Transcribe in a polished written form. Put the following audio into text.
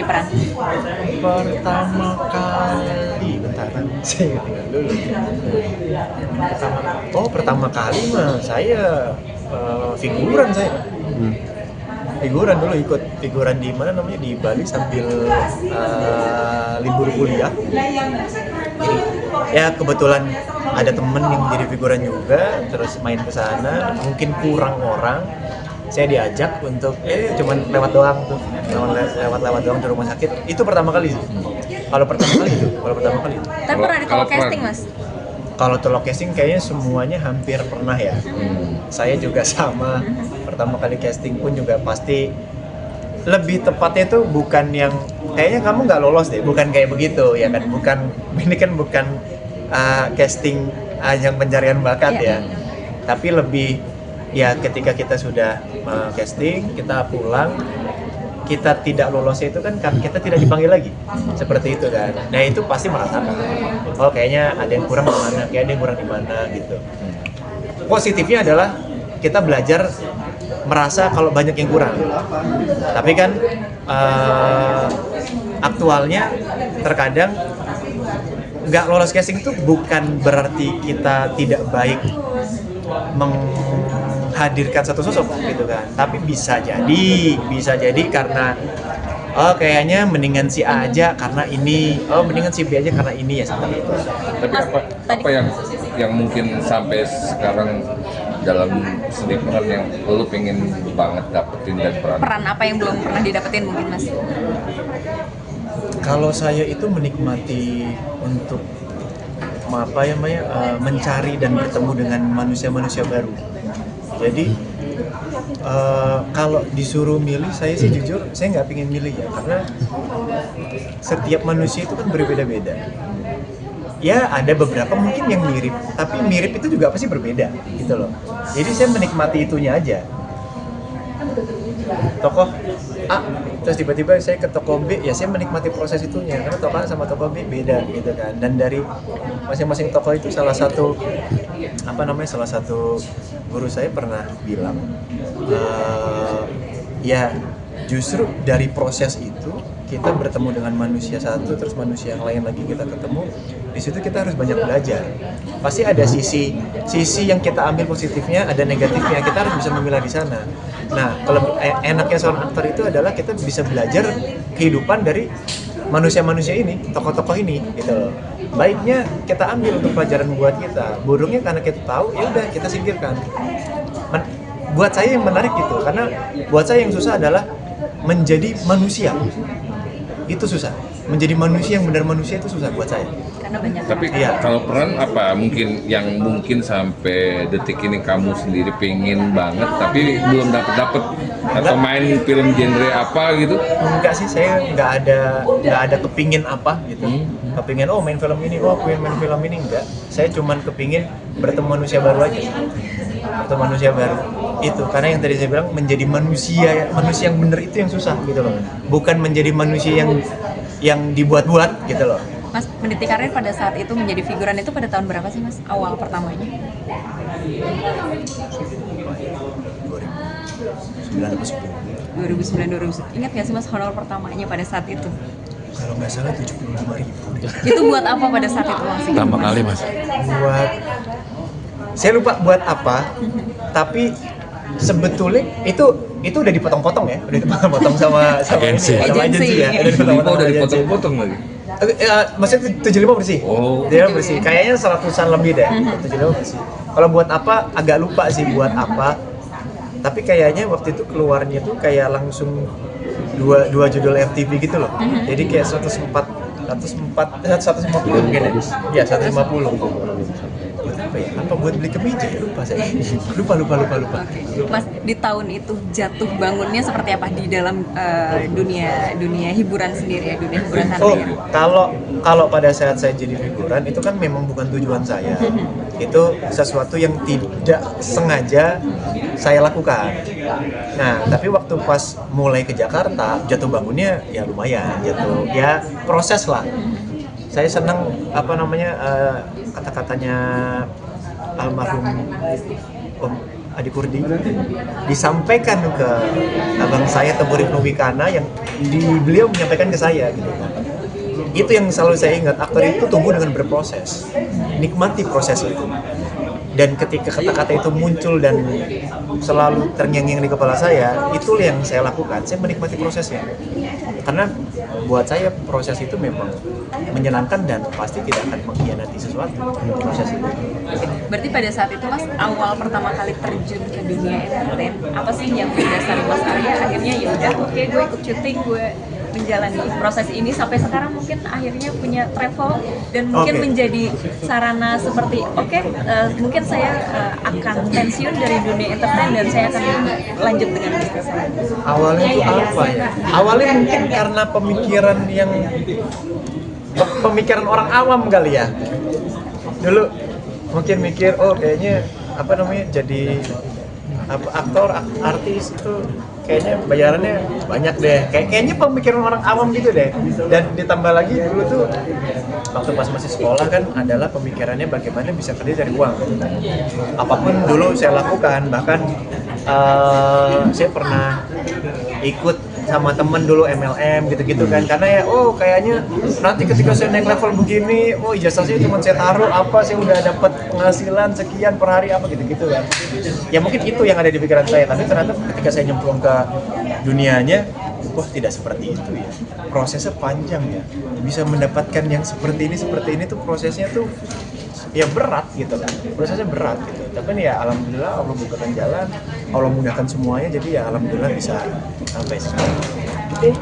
peran? Pertama kali, bentaran, saya ingat dulu. Pertama kali mah saya figuran saya. Figuran dulu, ikut figuran di mana namanya, di Bali sambil libur kuliah. Jadi ya kebetulan ada temen yang jadi figuran juga, terus main ke sana, mungkin kurang orang, saya diajak untuk cuman lewat doang tuh, lewat doang di rumah sakit. Itu pertama kali sih. Kalau pertama kali itu. Tapi pernah di kalau casting mas? Kalau telok casting kayaknya semuanya hampir pernah ya. Saya juga sama. Pertama kali casting pun juga pasti, lebih tepatnya itu bukan yang kayaknya kamu nggak lolos deh, bukan kayak begitu ya kan, bukan ini kan bukan casting ajang pencarian bakat ya, tapi lebih ya ketika kita sudah casting, kita pulang, kita tidak lolosnya itu kan kita tidak dipanggil lagi, seperti itu kan. Nah itu pasti merasakan, oh kayaknya ada yang kurang di mana, kayak ada yang kurang di mana gitu. Positifnya adalah kita belajar merasa kalau banyak yang kurang, tapi kan aktualnya terkadang nggak lolos casting itu bukan berarti kita tidak baik menghadirkan satu sosok gitu kan, tapi bisa jadi karena kayaknya mendingan si A aja karena ini, mendingan si B aja karena ini, ya seperti itu. Tapi apa yang mungkin sampai sekarang dalam seni peran yang lo pengen banget dapetin dan peran apa yang belum pernah didapetin mungkin mas? Kalau saya itu menikmati untuk mencari dan bertemu dengan manusia-manusia baru. Jadi kalau disuruh milih, saya sih jujur saya nggak pengen milih ya, karena setiap manusia itu kan berbeda-beda. Ya ada beberapa mungkin yang mirip, tapi mirip itu juga pasti berbeda gitu loh. Jadi saya menikmati itunya aja. Tokoh A, terus tiba-tiba saya ke tokoh B, ya saya menikmati proses itunya, karena tokoh A sama tokoh B beda gitu kan. Dan dari masing-masing tokoh itu salah satu guru saya pernah bilang, ya justru dari proses itu kita bertemu dengan manusia satu, terus manusia yang lain lagi kita ketemu, di situ kita harus banyak belajar. Pasti ada sisi yang kita ambil positifnya, ada negatifnya, kita harus bisa memilah di sana. Nah, kalau enaknya seorang aktor itu adalah kita bisa belajar kehidupan dari manusia-manusia ini, tokoh-tokoh ini gitu loh. Baiknya kita ambil untuk pelajaran buat kita, buruknya karena kita tahu, ya udah kita singkirkan. Buat saya yang menarik gitu, karena buat saya yang susah adalah menjadi manusia. Itu susah. Menjadi manusia yang benar manusia itu susah buat saya. Karena banyak. Tapi kalau peran apa mungkin sampai detik ini kamu sendiri pengen banget tapi belum dapet atau main film genre apa gitu? Enggak sih, saya nggak ada kepingin apa gitu. Kepingin main film ini, pengen main film ini, enggak. Saya cuman kepingin bertemu manusia baru aja. Atau manusia baru itu, karena yang tadi saya bilang menjadi manusia yang benar itu yang susah gitu loh, bukan menjadi manusia yang dibuat-buat gitu loh. Mas meniti karir pada saat itu menjadi figuran itu pada tahun berapa sih mas, awal pertamanya? 2009. Ingat nggak sih mas honor pertamanya pada saat itu? Kalau nggak salah 75.000. Itu buat apa pada saat itu mas? Pertama kali mas. Saya lupa buat apa, tapi sebetulnya itu udah dipotong-potong ya, udah dipotong-potong sama Agensi. agensi ya, udah dipotong-potong Udah sama agensi. dipotong-potong lagi. Maksudnya 75 bersih. 75 bersih. Kayaknya 100-an lebih deh. 75 bersih. Kalau buat apa agak lupa sih buat apa. Tapi kayaknya waktu itu keluarnya tuh kayak langsung dua judul FTV gitu loh. Jadi kayak 150 mungkin ya. Iya, 150. Apa buat beli kemeja ya? Lupa saya. Lupa. Mas di tahun itu jatuh bangunnya seperti apa di dalam dunia hiburan sendiri ya, dunia hiburan tanah ya? Kalau pada saat saya jadi figuran itu kan memang bukan tujuan saya. Itu sesuatu yang tidak sengaja saya lakukan. Nah, tapi waktu pas mulai ke Jakarta, jatuh bangunnya ya lumayan, ya proses lah. Saya senang kata-katanya almarhum Adi Kurdi, disampaikan ke abang saya Teguh Rifno Wikana yang beliau menyampaikan ke saya gitu kan. Itu yang selalu saya ingat, aktor itu tumbuh dengan berproses, nikmati proses itu. Dan ketika kata-kata itu muncul dan selalu terngiang-ngiang di kepala saya, itu yang saya lakukan, saya menikmati prosesnya. Karena buat saya proses itu memang menyenangkan dan pasti tidak akan mengkhianati sesuatu proses itu. Berarti pada saat itu Mas awal pertama kali terjun ke dunia entertain, apa sih yang mendasari Mas Arya akhirnya ya udah oke, gue ikut syuting, gue menjalani proses ini sampai sekarang mungkin akhirnya punya travel dan mungkin menjadi sarana seperti mungkin saya akan pensiun dari dunia entertain dan saya akan lanjut dengan bisnis saya. Awalnya itu apa ya? Awalnya mungkin karena pemikiran orang awam kali ya. Dulu mungkin mikir kayaknya jadi aktor, artis itu kayaknya bayarannya banyak deh. Kayaknya pemikiran orang awam gitu deh. Dan ditambah lagi dulu tuh waktu pas masih sekolah kan adalah pemikirannya bagaimana bisa kerja dari uang. Apapun dulu saya lakukan, bahkan saya pernah ikut sama temen dulu MLM gitu-gitu kan, karena ya kayaknya nanti ketika saya naik level begini, ijazah saya cuma saya taruh saya udah dapat penghasilan sekian per hari gitu-gitu kan. Ya mungkin itu yang ada di pikiran saya, tapi ternyata ketika saya nyemplung ke dunianya, tidak seperti itu ya. Prosesnya panjang ya. Bisa mendapatkan yang seperti ini tuh prosesnya tuh ya berat gitu kan. Prosesnya berat gitu. Tapi ya alhamdulillah Allah bukakan jalan, Allah mudahkan semuanya, jadi ya alhamdulillah bisa sampai sekarang. Gitu.